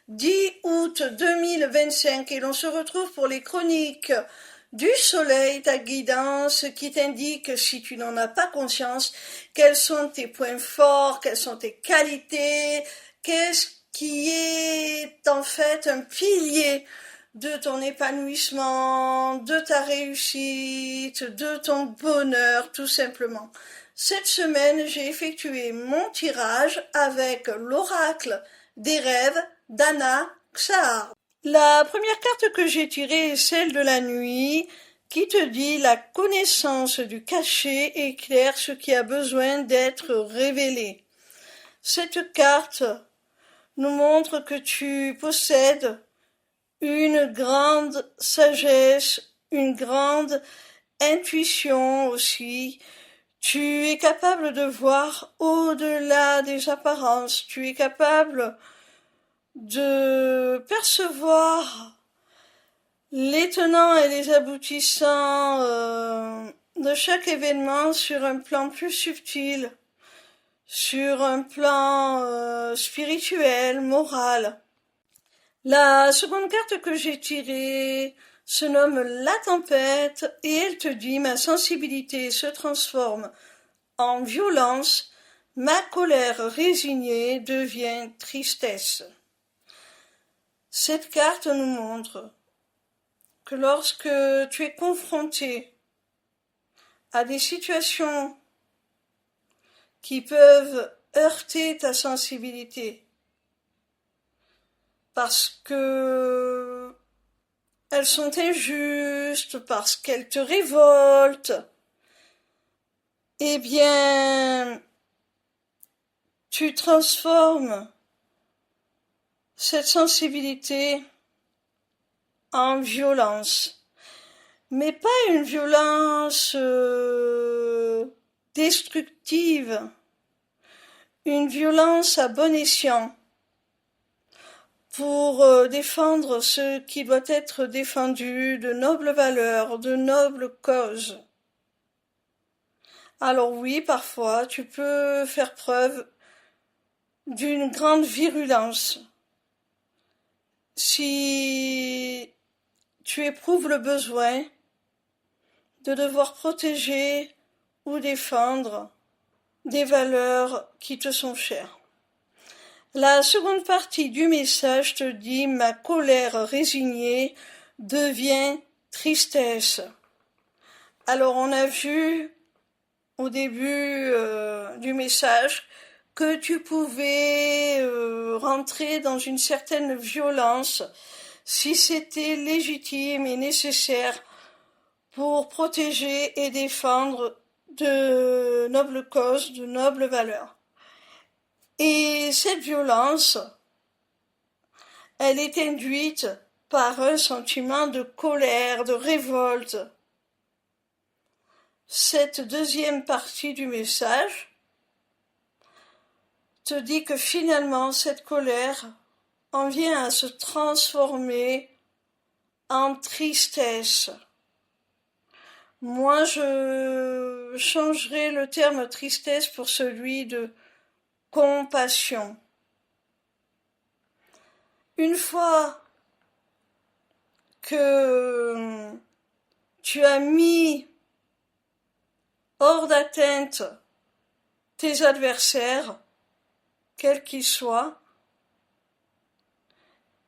10 août 2025 et l'on se retrouve pour les chroniques du soleil, ta guidance qui t'indique, si tu n'en as pas conscience, quels sont tes points forts, quelles sont tes qualités, qu'est-ce qui est en fait un pilier de ton épanouissement, de ta réussite, de ton bonheur, tout simplement. Cette semaine, j'ai effectué mon tirage avec l'oracle des rêves d'Anna Xahar. La première carte que j'ai tirée est celle de la nuit, qui te dit la connaissance du caché éclaire ce qui a besoin d'être révélé. Cette carte nous montre que tu possèdes une grande sagesse, une grande intuition aussi. Tu es capable de voir au-delà des apparences. Tu es capable de percevoir les tenants et les aboutissants de chaque événement sur un plan plus subtil, sur un plan spirituel, moral. La seconde carte que j'ai tirée se nomme la tempête et elle te dit ma sensibilité se transforme en violence, ma colère résignée devient tristesse. Cette carte nous montre que lorsque tu es confronté à des situations qui peuvent heurter ta sensibilité, parce que elles sont injustes, parce qu'elles te révoltent, eh bien, tu transformes cette sensibilité en violence. Mais pas une violence destructive, une violence à bon escient, pour défendre ce qui doit être défendu, de nobles valeurs, de nobles causes. Alors oui, parfois, tu peux faire preuve d'une grande virulence. Si tu éprouves le besoin de devoir protéger ou défendre des valeurs qui te sont chères. La seconde partie du message te dit « Ma colère résignée devient tristesse ». Alors on a vu au début du message que tu pouvais rentrer dans une certaine violence si c'était légitime et nécessaire pour protéger et défendre de nobles causes, de nobles valeurs. Et cette violence, elle est induite par un sentiment de colère, de révolte. Cette deuxième partie du message te dit que finalement cette colère en vient à se transformer en tristesse. Moi, je changerai le terme tristesse pour celui de compassion. Une fois que tu as mis hors d'atteinte tes adversaires, quels qu'ils soient,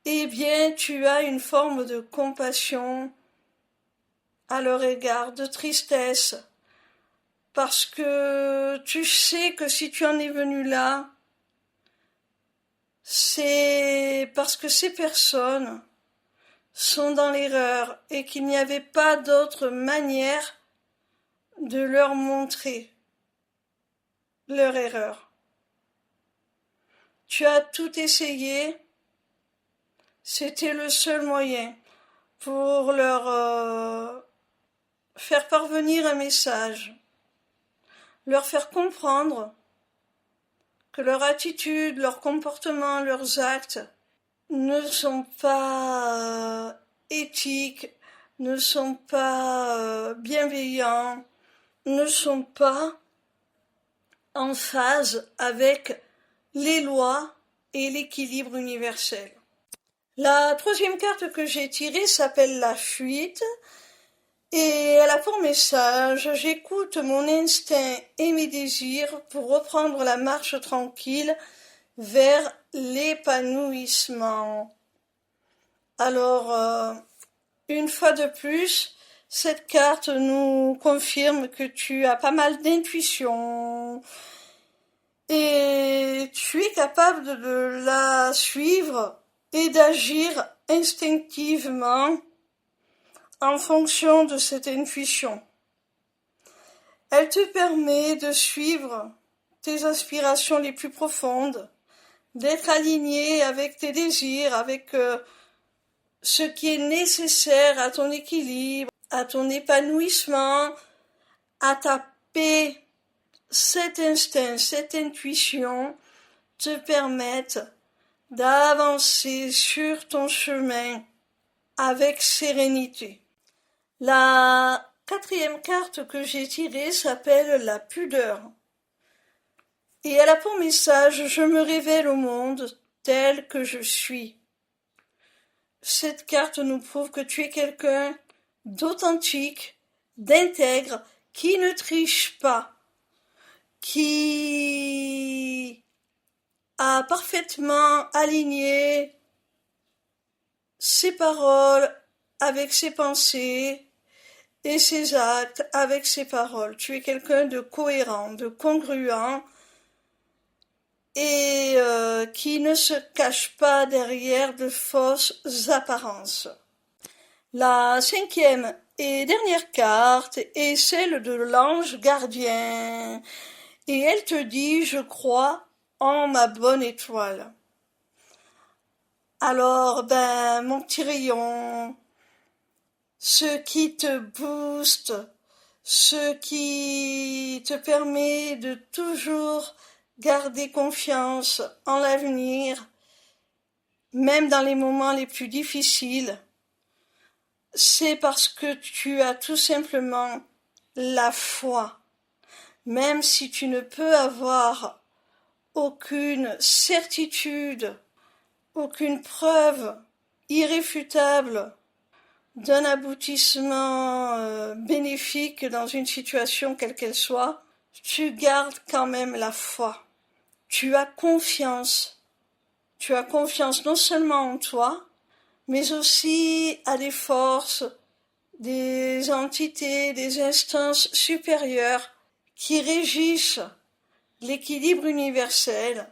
eh bien tu as une forme de compassion à leur égard, de tristesse, parce que tu sais que si tu en es venu là, c'est parce que ces personnes sont dans l'erreur et qu'il n'y avait pas d'autre manière de leur montrer leur erreur. Tu as tout essayé, c'était le seul moyen pour leur faire parvenir un message, leur faire comprendre que leur attitude, leur comportement, leurs actes ne sont pas éthiques, ne sont pas bienveillants, ne sont pas en phase avec les lois et l'équilibre universel. La troisième carte que j'ai tirée s'appelle la fuite et elle a pour message: j'écoute mon instinct et mes désirs pour reprendre la marche tranquille vers l'épanouissement. Alors, une fois de plus, cette carte nous confirme que tu as pas mal d'intuition et tu es capable de la suivre et d'agir instinctivement en fonction de cette intuition. Elle te permet de suivre tes aspirations les plus profondes, d'être aligné avec tes désirs, avec ce qui est nécessaire à ton équilibre, à ton épanouissement, à ta paix. Cet instinct, cette intuition te permettent d'avancer sur ton chemin avec sérénité. La quatrième carte que j'ai tirée s'appelle la pudeur. Et elle a pour message: je me révèle au monde tel que je suis. Cette carte nous prouve que tu es quelqu'un d'authentique, d'intègre, qui ne triche pas, qui a parfaitement aligné ses paroles avec ses pensées et ses actes avec ses paroles. Tu es quelqu'un de cohérent, de congruent et qui ne se cache pas derrière de fausses apparences. La cinquième et dernière carte est celle de l'ange gardien et elle te dit: je crois en ma bonne étoile. Alors, mon petit rayon, ce qui te booste, ce qui te permet de toujours garder confiance en l'avenir, même dans les moments les plus difficiles, c'est parce que tu as tout simplement la foi. Même si tu ne peux avoir aucune certitude, aucune preuve irréfutable d'un aboutissement bénéfique dans une situation quelle qu'elle soit, tu gardes quand même la foi. Tu as confiance. Tu as confiance non seulement en toi, mais aussi à des forces, des entités, des instances supérieures qui régissent l'équilibre universel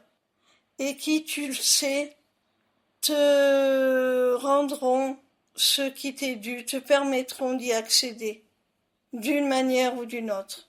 et qui, tu le sais, te rendront ce qui t'est dû, te permettront d'y accéder d'une manière ou d'une autre.